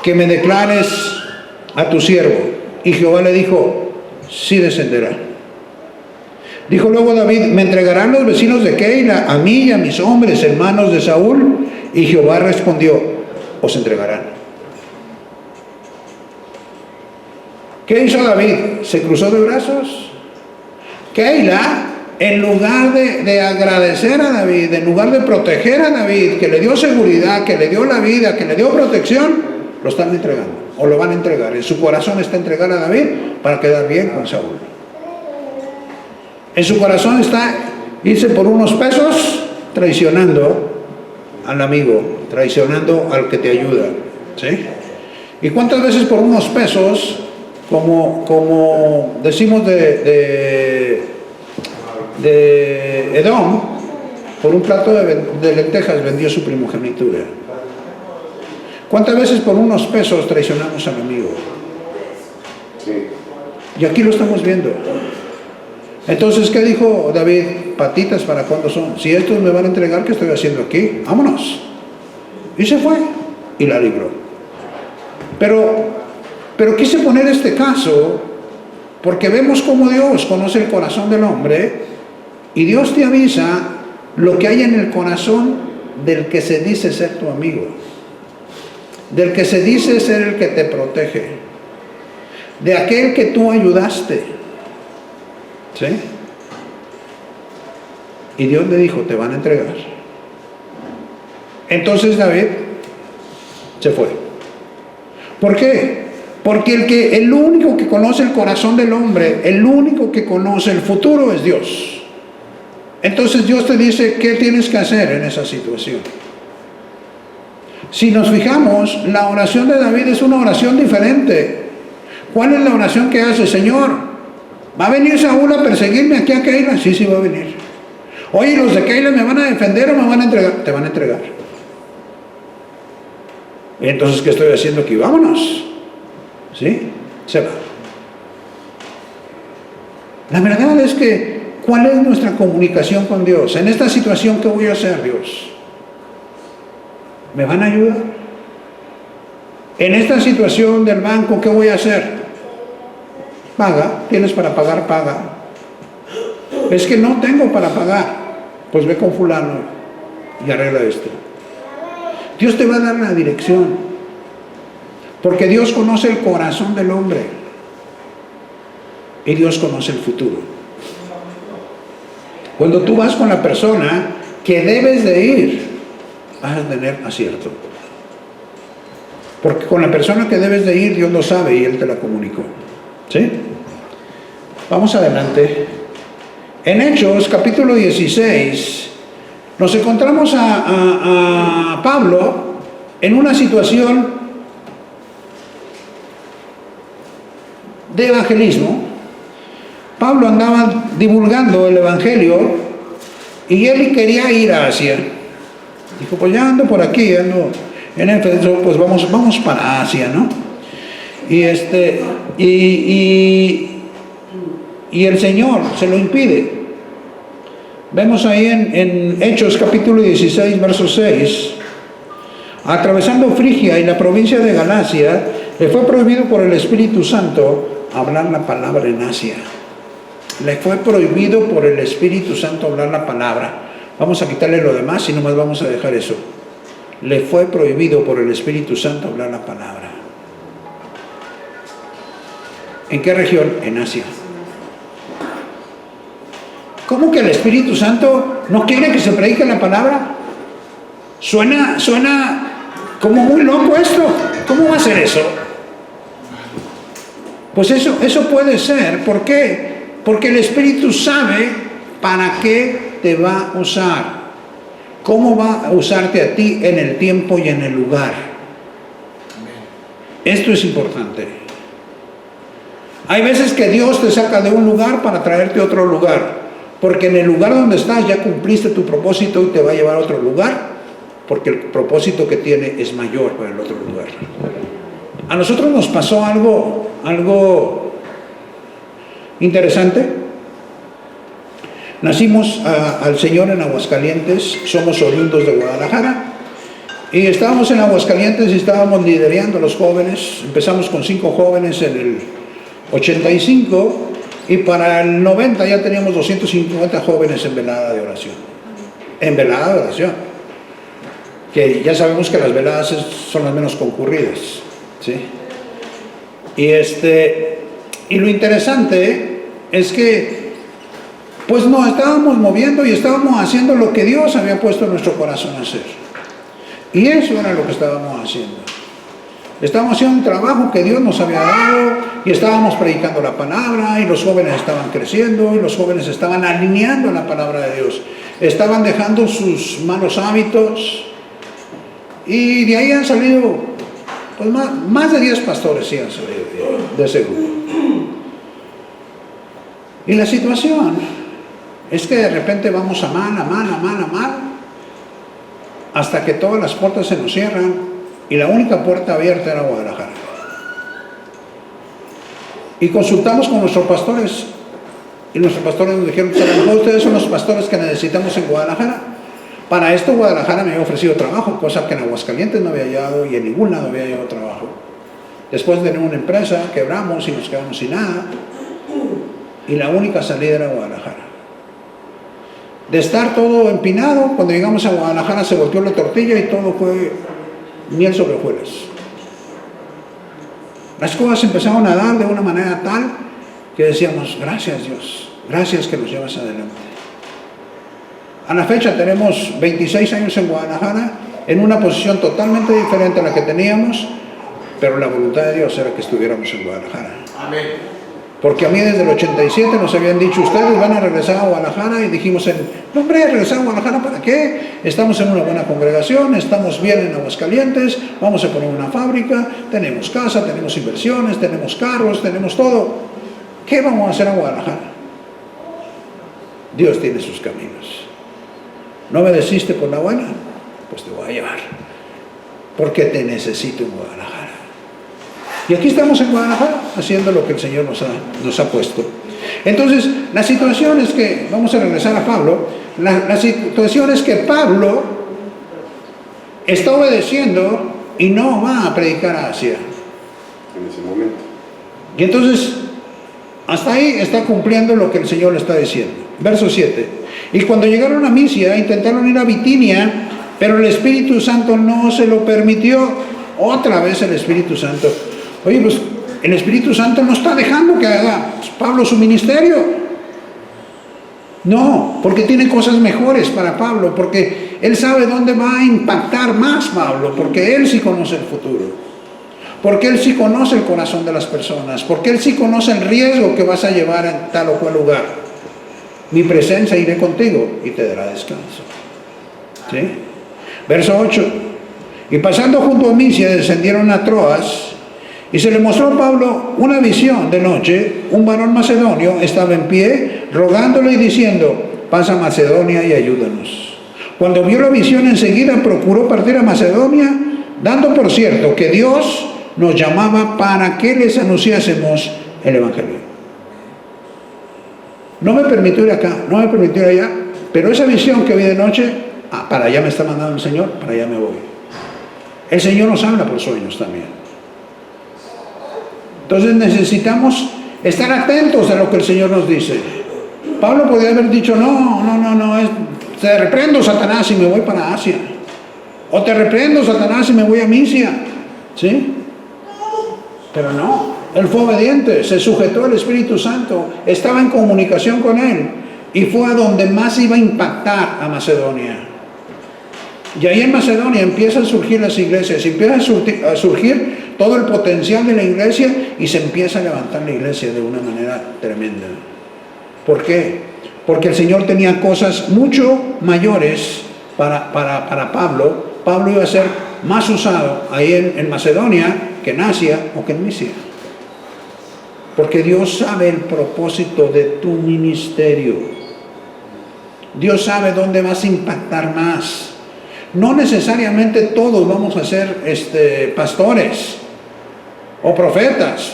que me declares a tu siervo. Y Jehová le dijo: sí descenderá. Dijo luego David: ¿me entregarán los vecinos de Keila a mí y a mis hombres en manos de Saúl? Y Jehová respondió: os entregarán. ¿Qué hizo David? ¿Se cruzó de brazos? Keila, en lugar de agradecer a David, en lugar de proteger a David, que le dio seguridad, que le dio la vida, que le dio protección, lo están entregando, o lo van a entregar. En su corazón está entregar a David para quedar bien con Saúl. En su corazón está irse por unos pesos traicionando al amigo, traicionando al que te ayuda. ¿Sí? ¿Y cuántas veces por unos pesos, como decimos de Edom, por un plato de lentejas vendió su primogenitura? ¿Cuántas veces por unos pesos traicionamos al amigo?
Sí.
Y aquí lo estamos viendo. Entonces, ¿qué dijo David? Patitas, ¿para cuándo son? Si estos me van a entregar, ¿qué estoy haciendo aquí? Vámonos. Y se fue y la libró. Pero quise poner este caso porque vemos cómo Dios conoce el corazón del hombre y Dios te avisa lo que hay en el corazón del que se dice ser tu amigo, del que se dice ser el que te protege, de aquel que tú ayudaste. ¿Sí? Y Dios le dijo: te van a entregar. Entonces David se fue. ¿Por qué? Porque el único que conoce el corazón del hombre, el único que conoce el futuro es Dios. Entonces Dios te dice qué tienes que hacer en esa situación. Si nos fijamos, la oración de David es una oración diferente. ¿Cuál es la oración que hace? Señor, ¿va a venir Saúl a perseguirme aquí a Keila? Sí, va a venir. Oye, ¿los de Keila me van a defender o me van a entregar? Te van a entregar. Entonces, ¿qué estoy haciendo aquí? Vámonos. ¿Sí? Se va. La verdad es que, ¿cuál es nuestra comunicación con Dios? En esta situación, ¿qué voy a hacer, Dios? ¿Me van a ayudar? En esta situación del banco, ¿qué voy a hacer? Paga. ¿Tienes para pagar? Paga. Es que no tengo para pagar. Pues ve con fulano y arregla esto. Dios te va a dar la dirección. Porque Dios conoce el corazón del hombre y Dios conoce el futuro. Cuando tú vas con la persona que debes de ir, vas a tener acierto. Porque con la persona que debes de ir, Dios lo sabe y Él te la comunicó. ¿Sí? Vamos adelante. En Hechos, capítulo 16, nos encontramos a Pablo en una situación de evangelismo. Pablo andaba divulgando el evangelio y él quería ir a Asia. Dijo, pues ya ando por aquí, ando en Éfeso, pues vamos para Asia, ¿no? Y el Señor se lo impide. Vemos ahí en Hechos capítulo 16, verso 6. Atravesando Frigia y la provincia de Galacia, le fue prohibido por el Espíritu Santo hablar la palabra en Asia. Le fue prohibido por el Espíritu Santo hablar la palabra. Vamos a quitarle lo demás y nomás vamos a dejar eso. Le fue prohibido por el Espíritu Santo hablar la palabra. ¿En qué región? En Asia. ¿Cómo que el Espíritu Santo no quiere que se predique la palabra? Suena como muy loco esto. ¿Cómo va a ser eso? Pues eso puede ser. ¿Por qué? Porque el Espíritu sabe para qué te va a usar. ¿Cómo va a usarte a ti en el tiempo y en el lugar? Esto es importante. Hay veces que Dios te saca de un lugar para traerte a otro lugar. Porque en el lugar donde estás ya cumpliste tu propósito y te va a llevar a otro lugar. Porque el propósito que tiene es mayor para el otro lugar. A nosotros nos pasó algo interesante. Nacimos al Señor en Aguascalientes, somos oriundos de Guadalajara y estábamos en Aguascalientes y estábamos liderando a los jóvenes. Empezamos con 5 jóvenes en el 85 y para el 90 ya teníamos 250 jóvenes en velada de oración. En velada de oración. Que ya sabemos que las veladas son las menos concurridas, ¿sí? Y lo interesante es que pues nos estábamos moviendo y estábamos haciendo lo que Dios había puesto en nuestro corazón a hacer. Y eso era lo que estábamos haciendo. Estábamos haciendo un trabajo que Dios nos había dado y estábamos predicando la palabra y los jóvenes estaban creciendo y los jóvenes estaban alineando la palabra de Dios. Estaban dejando sus malos hábitos y de ahí han salido pues más de 10 pastores sí han salido de ese grupo. Y la situación es que de repente vamos a mal, hasta que todas las puertas se nos cierran y la única puerta abierta era Guadalajara. Y consultamos con nuestros pastores y nuestros pastores nos dijeron, pues a lo mejor ustedes son los pastores que necesitamos en Guadalajara. Para esto Guadalajara me había ofrecido trabajo, cosa que en Aguascalientes no había hallado y en ningún lado había hallado trabajo. Después de tener una empresa, quebramos y nos quedamos sin nada. Y la única salida era Guadalajara. De estar todo empinado, cuando llegamos a Guadalajara se volteó la tortilla y todo fue miel sobre hojuelas. Las cosas empezaron a dar de una manera tal que decíamos, gracias Dios, gracias que nos llevas adelante. A la fecha tenemos 26 años en Guadalajara, en una posición totalmente diferente a la que teníamos, pero la voluntad de Dios era que estuviéramos en Guadalajara.
Amén.
Porque a mí desde el 87 nos habían dicho, ustedes van a regresar a Guadalajara, y dijimos, no hombre, regresar a Guadalajara ¿para qué? Estamos en una buena congregación, estamos bien en Aguascalientes, vamos a poner una fábrica, tenemos casa, tenemos inversiones, tenemos carros, tenemos todo. ¿Qué vamos a hacer a Guadalajara? Dios tiene sus caminos. ¿No me deciste por la buena? Pues te voy a llevar. Porque te necesito en Guadalajara. Y aquí estamos en Guadalajara haciendo lo que el Señor nos ha puesto. Entonces, la situación es que, vamos a regresar a Pablo, la situación es que Pablo está obedeciendo y no va a predicar a Asia.
En ese momento.
Y entonces, hasta ahí está cumpliendo lo que el Señor le está diciendo. Verso 7. Y cuando llegaron a Misia, intentaron ir a Bitinia, pero el Espíritu Santo no se lo permitió. Otra vez el Espíritu Santo. Oye, pues el Espíritu Santo no está dejando que haga Pablo su ministerio. No, porque tiene cosas mejores para Pablo, porque él sabe dónde va a impactar más Pablo, porque él sí conoce el futuro, porque él sí conoce el corazón de las personas, porque él sí conoce el riesgo que vas a llevar en tal o cual lugar. Mi presencia iré contigo y te dará descanso. ¿Sí? Verso 8. Y pasando junto a Misia descendieron a Troas, y se le mostró a Pablo una visión de noche. Un varón macedonio estaba en pie, rogándole y diciendo: pasa a Macedonia y ayúdanos. Cuando vio la visión, enseguida procuró partir a Macedonia, dando por cierto que Dios nos llamaba para que les anunciásemos el Evangelio. No me permitió ir acá, no me permitió ir allá, pero esa visión que vi de noche, para allá me está mandando el Señor, para allá me voy. El Señor nos habla por sueños también. Entonces necesitamos estar atentos a lo que el Señor nos dice. Pablo podía haber dicho: te reprendo, Satanás, y me voy para Asia. O te reprendo, Satanás, y me voy a Misia. ¿Sí? Pero no, él fue obediente, se sujetó al Espíritu Santo, estaba en comunicación con él, y fue a donde más iba a impactar a Macedonia. Y ahí en Macedonia empiezan a surgir las iglesias, empieza a surgir todo el potencial de la iglesia, y se empieza a levantar la iglesia de una manera tremenda. ¿Por qué? Porque el Señor tenía cosas mucho mayores para Pablo. Pablo iba a ser más usado ahí en Macedonia que en Asia o que en Misia. Porque Dios sabe el propósito de tu ministerio. Dios sabe dónde vas a impactar más. No necesariamente todos vamos a ser pastores, o profetas,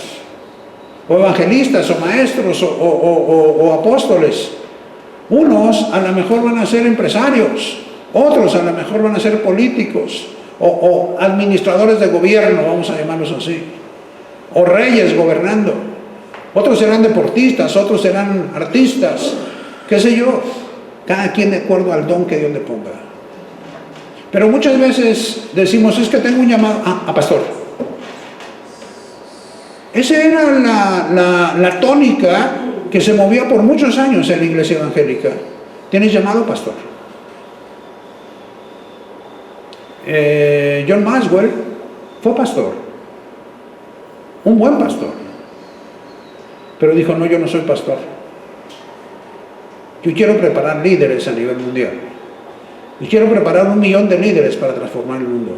o evangelistas, o maestros, o apóstoles. Unos a lo mejor van a ser empresarios, otros a lo mejor van a ser políticos, o administradores de gobierno, vamos a llamarlos así, o reyes gobernando. Otros serán deportistas, otros serán artistas, qué sé yo, cada quien de acuerdo al don que Dios le ponga. Pero muchas veces decimos: es que tengo un llamado a pastor. Esa era la tónica que se movía por muchos años en la iglesia evangélica. ¿Tienes llamado, pastor? John Maxwell fue pastor, un buen pastor, pero dijo: no, yo no soy pastor. Yo quiero preparar líderes a nivel mundial. Y quiero preparar 1 millón de líderes para transformar el mundo.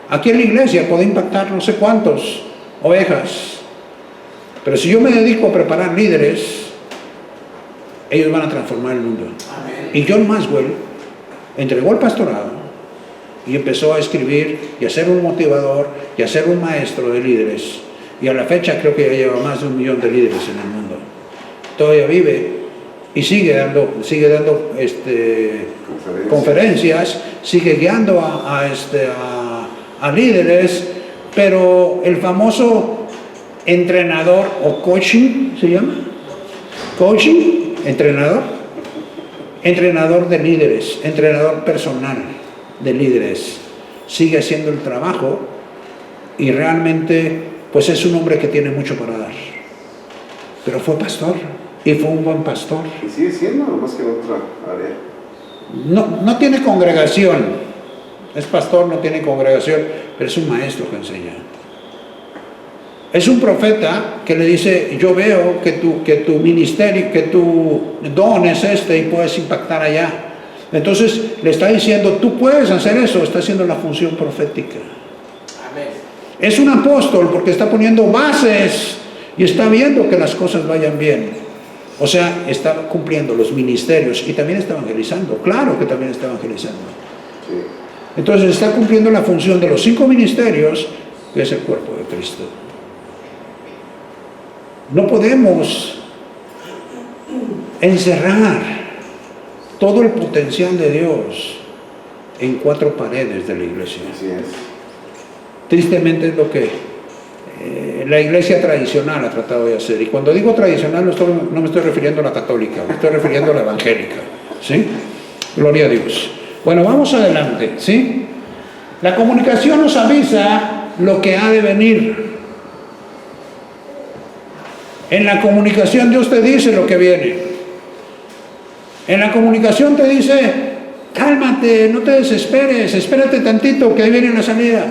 Aquí en la iglesia puedo impactar no sé cuántos ovejas, pero si yo me dedico a preparar líderes, ellos van a transformar el mundo. Amén. Y John Maxwell entregó el pastorado y empezó a escribir y a ser un motivador y a ser un maestro de líderes. Y a la fecha creo que ya lleva más de 1 millón de líderes en el mundo. Todavía vive y sigue dando conferencias, sigue guiando a líderes, pero el famoso entrenador o coaching, ¿se llama? Coaching, entrenador de líderes, entrenador personal de líderes, sigue haciendo el trabajo y realmente pues es un hombre que tiene mucho para dar, pero fue pastor. Y fue un buen pastor.
¿Y sigue siendo, nomás que en otra área?
No tiene congregación. Es pastor, no tiene congregación, pero es un maestro que enseña. Es un profeta que le dice: yo veo que tu ministerio, que tu don es y puedes impactar allá. Entonces le está diciendo: tú puedes hacer eso. Está haciendo la función profética. Amén. Es un apóstol porque está poniendo bases y está viendo que las cosas vayan bien. O sea, está cumpliendo los ministerios y también está evangelizando. Claro que también está evangelizando. Sí. Entonces está cumpliendo la función de los 5 ministerios, que es el cuerpo de Cristo. No podemos encerrar todo el potencial de Dios en 4 paredes de la iglesia.
Así es.
Tristemente es lo que la iglesia tradicional ha tratado de hacer. Y cuando digo tradicional no me estoy refiriendo a la católica, me estoy refiriendo a la evangélica. ¿Sí? Gloria a Dios. Bueno, vamos adelante. ¿Sí? La comunicación nos avisa lo que ha de venir. En la comunicación Dios te dice lo que viene. En la comunicación te dice, cálmate, no te desesperes, espérate tantito que ahí viene la salida.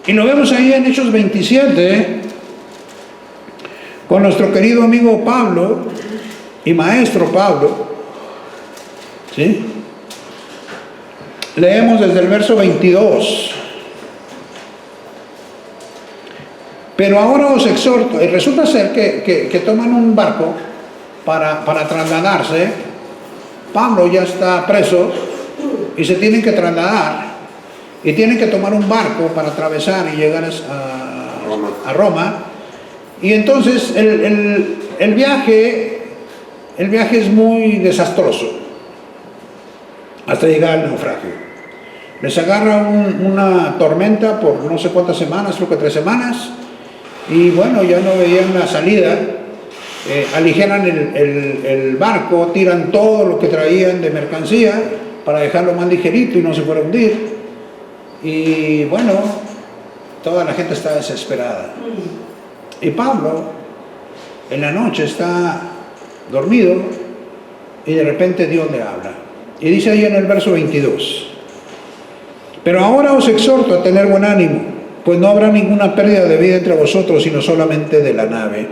Y lo vemos ahí en Hechos 27, con nuestro querido amigo Pablo y maestro Pablo. ¿Sí? Leemos desde el verso 22. Pero ahora os exhorto, y resulta ser que toman un barco para trasladarse. Pablo ya está preso y se tienen que trasladar y tienen que tomar un barco para atravesar y llegar a Roma. Y entonces el viaje es muy desastroso hasta llegar al naufragio. Les agarra una tormenta por no sé cuántas semanas, creo que 3 semanas. Y bueno, ya no veían la salida, aligeran el barco, tiran todo lo que traían de mercancía para dejarlo más ligerito y no se fuera a hundir. Y bueno, toda la gente está desesperada. Y Pablo, en la noche, está dormido y de repente Dios le habla. Y dice ahí en el verso 22, pero ahora os exhorto a tener buen ánimo, pues no habrá ninguna pérdida de vida entre vosotros, sino solamente de la nave.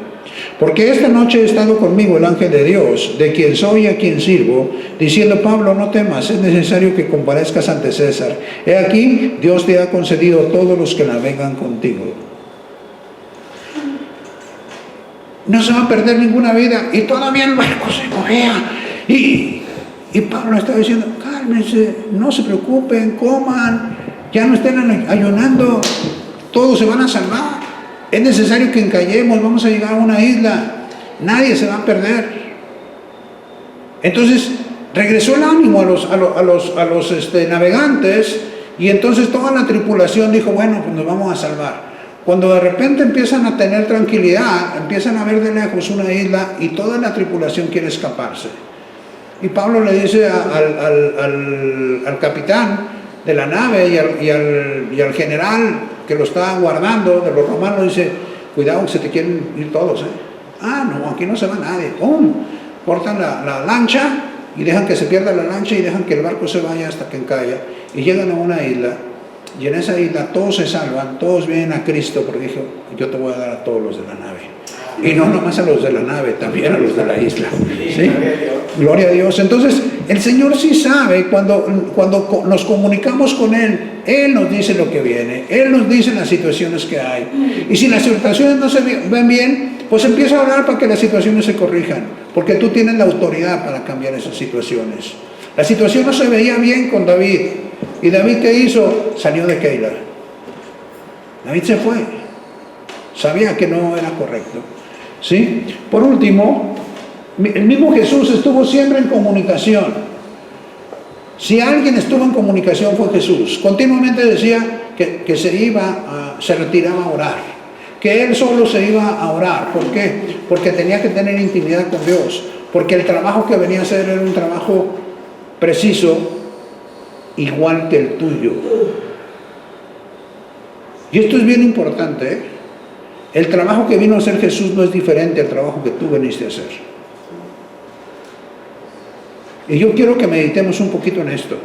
Porque esta noche ha estado conmigo el ángel de Dios, de quien soy y a quien sirvo, diciendo, Pablo, no temas, es necesario que comparezcas ante César. He aquí, Dios te ha concedido todos los que navegan contigo. No se va a perder ninguna vida, y todavía el barco se movía. Y Pablo está diciendo, cálmense, no se preocupen, coman, ya no estén ayunando, todos se van a salvar. Es necesario que encallemos, vamos a llegar a una isla, nadie se va a perder. Entonces regresó el ánimo a los navegantes, y entonces toda la tripulación dijo, bueno, pues nos vamos a salvar. Cuando de repente empiezan a tener tranquilidad, empiezan a ver de lejos una isla y toda la tripulación quiere escaparse. Y Pablo le dice al capitán de la nave y al general que lo está guardando de los romanos, dice, cuidado que se te quieren ir todos, ¿eh? Ah, no, aquí no se va nadie. ¡Pum! Cortan la lancha y dejan que se pierda la lancha y dejan que el barco se vaya hasta que encalla. Y llegan a una isla, y en esa isla todos se salvan, todos vienen a Cristo, porque dijo, yo te voy a dar a todos los de la nave. Y no nomás a los de la nave, también a los de la isla. ¿Sí? Gloria a Dios. Entonces, el Señor sí sabe, cuando nos comunicamos con Él, Él nos dice lo que viene, Él nos dice las situaciones que hay. Y si las situaciones no se ven bien, pues empieza a orar para que las situaciones se corrijan, porque tú tienes la autoridad para cambiar esas situaciones. La situación no se veía bien con David. ¿Y David qué hizo? Salió de Keila. David se fue. Sabía que no era correcto. ¿Sí? Por último, el mismo Jesús estuvo siempre en comunicación. Si alguien estuvo en comunicación fue Jesús. Continuamente decía que se retiraba a orar, que Él solo se iba a orar. ¿Por qué? Porque tenía que tener intimidad con Dios, porque el trabajo que venía a hacer era un trabajo preciso, igual que el tuyo. Y esto es bien importante, ¿eh? El trabajo que vino a hacer Jesús no es diferente al trabajo que tú veniste a hacer. Y yo quiero que meditemos un poquito en esto.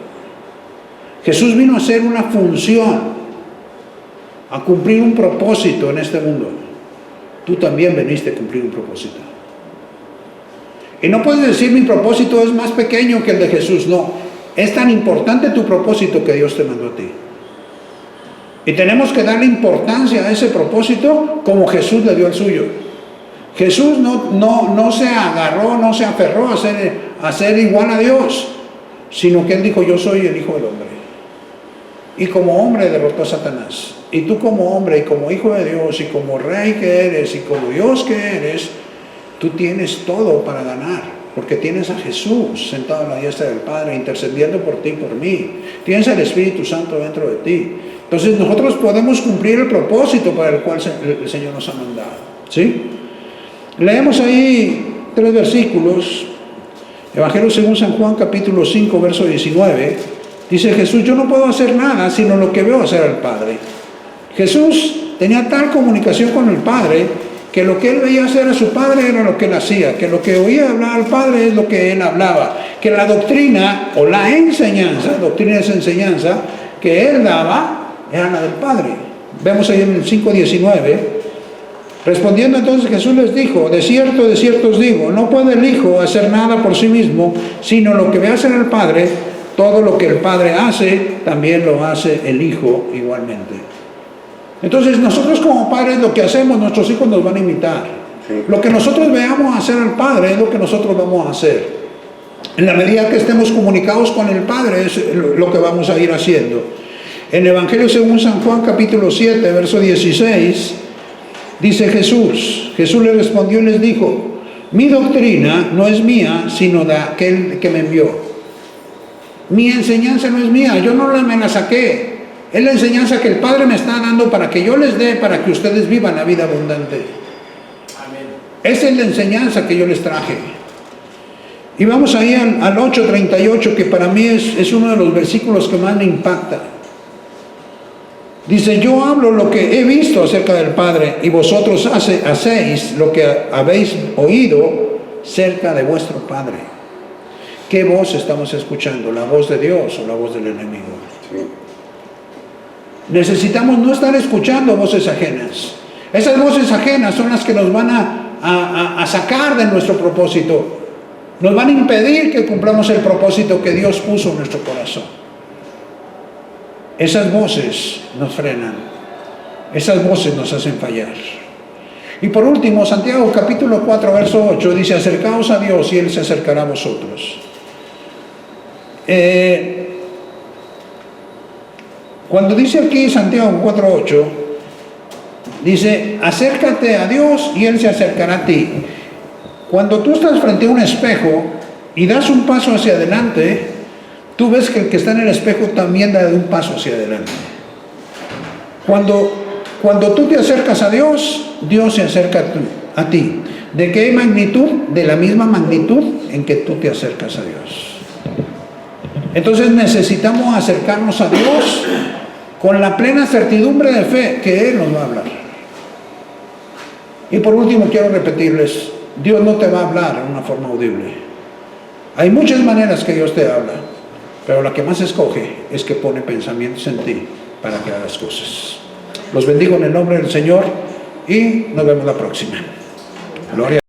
Jesús vino a hacer una función, a cumplir un propósito en este mundo. Tú también veniste a cumplir un propósito. Y no puedes decir mi propósito es más pequeño que el de Jesús. No, es tan importante tu propósito que Dios te mandó a ti. Y tenemos que darle importancia a ese propósito como Jesús le dio el suyo. Jesús no se agarró, no se aferró a ser igual a Dios, sino que Él dijo, yo soy el Hijo del Hombre. Y como hombre derrotó a Satanás. Y tú como hombre y como Hijo de Dios y como Rey que eres y como Dios que eres, tú tienes todo para ganar, porque tienes a Jesús sentado a la diestra del Padre, intercediendo por ti y por mí. Tienes al Espíritu Santo dentro de ti. Entonces nosotros podemos cumplir el propósito para el cual el Señor nos ha mandado. ¿Sí? Leemos ahí 3 versículos. Evangelio según San Juan, capítulo 5, verso 19. Dice Jesús, yo no puedo hacer nada sino lo que veo hacer al Padre. Jesús tenía tal comunicación con el Padre que lo que él veía hacer a su Padre era lo que él hacía, que lo que oía hablar al Padre es lo que él hablaba, que la doctrina o la enseñanza, doctrina es enseñanza, que él daba era la del Padre. Vemos ahí en el 5:19. Respondiendo entonces Jesús les dijo, de cierto os digo, no puede el Hijo hacer nada por sí mismo, sino lo que ve hacer el Padre, todo lo que el Padre hace, también lo hace el Hijo igualmente. Entonces nosotros como padres lo que hacemos, nuestros hijos nos van a imitar.
Sí.
Lo que nosotros veamos hacer al Padre es lo que nosotros vamos a hacer. En la medida que estemos comunicados con el Padre es lo que vamos a ir haciendo. En el Evangelio según San Juan capítulo 7, verso 16, dice Jesús le respondió y les dijo, mi doctrina no es mía, sino de aquel que me envió. Mi enseñanza no es mía, yo no me la saqué. Es la enseñanza que el Padre me está dando para que yo les dé, para que ustedes vivan la vida abundante.
Amén.
Esa es la enseñanza que yo les traje. Y vamos ahí al 8:38, que para mí es uno de los versículos que más me impacta. Dice, yo hablo lo que he visto acerca del Padre, y vosotros hacéis lo que habéis oído cerca de vuestro Padre. ¿Qué voz estamos escuchando? ¿La voz de Dios o la voz del enemigo?
Sí.
Necesitamos no estar escuchando voces ajenas. Esas voces ajenas son las que nos van a sacar de nuestro propósito. Nos van a impedir que cumplamos el propósito que Dios puso en nuestro corazón. Esas voces nos frenan. Esas voces nos hacen fallar. Y por último, Santiago capítulo 4, verso 8 dice, acercaos a Dios y Él se acercará a vosotros. Cuando dice aquí Santiago 4:8, dice, acércate a Dios y Él se acercará a ti. Cuando tú estás frente a un espejo y das un paso hacia adelante, tú ves que el que está en el espejo también da un paso hacia adelante. Cuando tú te acercas a Dios, Dios se acerca a ti. ¿De qué magnitud? De la misma magnitud en que tú te acercas a Dios. Entonces necesitamos acercarnos a Dios con la plena certidumbre de fe que Él nos va a hablar. Y por último quiero repetirles, Dios no te va a hablar en una forma audible. Hay muchas maneras que Dios te habla, pero la que más escoge es que pone pensamientos en ti para que hagas cosas. Los bendigo en el nombre del Señor y nos vemos la próxima. Gloria a Dios.